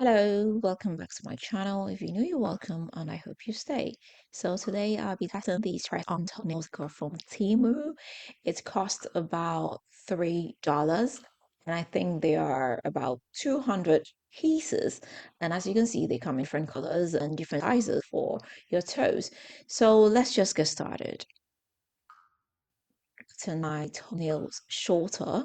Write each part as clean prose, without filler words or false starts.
Hello, welcome back to my channel. If you're new, you're welcome, and I hope you stay. So today I'll be testing these press-on toenails from TEMU. It cost about $3, and I think they are about 200 pieces. And as you can see, they come in different colors and different sizes for your toes. So let's just get started. To my toenails shorter.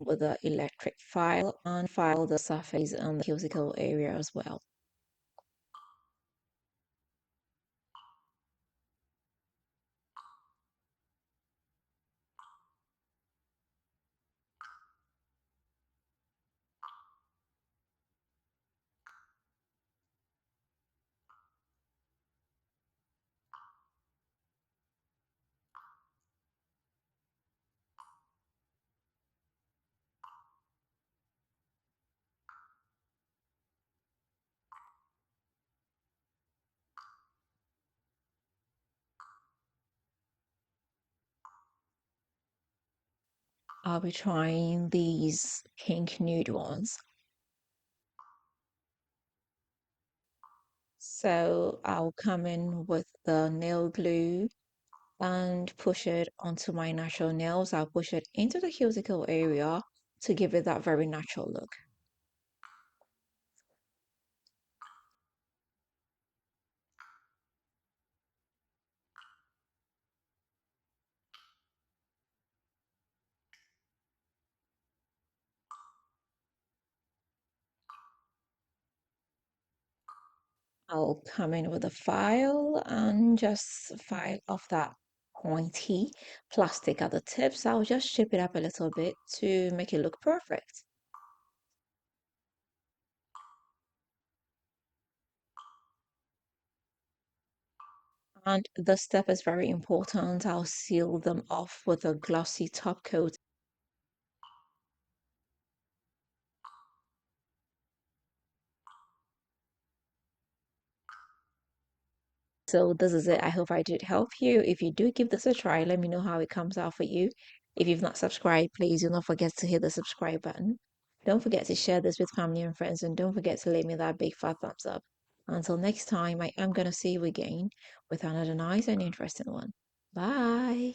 With the electric file and file the surface and the cuticle area as well. I'll be trying these pink nude ones. So I'll come in with the nail glue and push it onto my natural nails. I'll push it into the cuticle area to give it that very natural look. I'll come in with a file and just file off that pointy plastic at the tips. I'll just shape it up a little bit to make it look perfect. And this step is very important. I'll seal them off with a glossy top coat. So this is it. I hope I did help you. If you do give this a try, let me know how it comes out for you. If you've not subscribed, please do not forget to hit the subscribe button. Don't forget to share this with family and friends, and don't forget to leave me that big fat thumbs up. Until next time, I am gonna see you again with another nice and interesting one. Bye.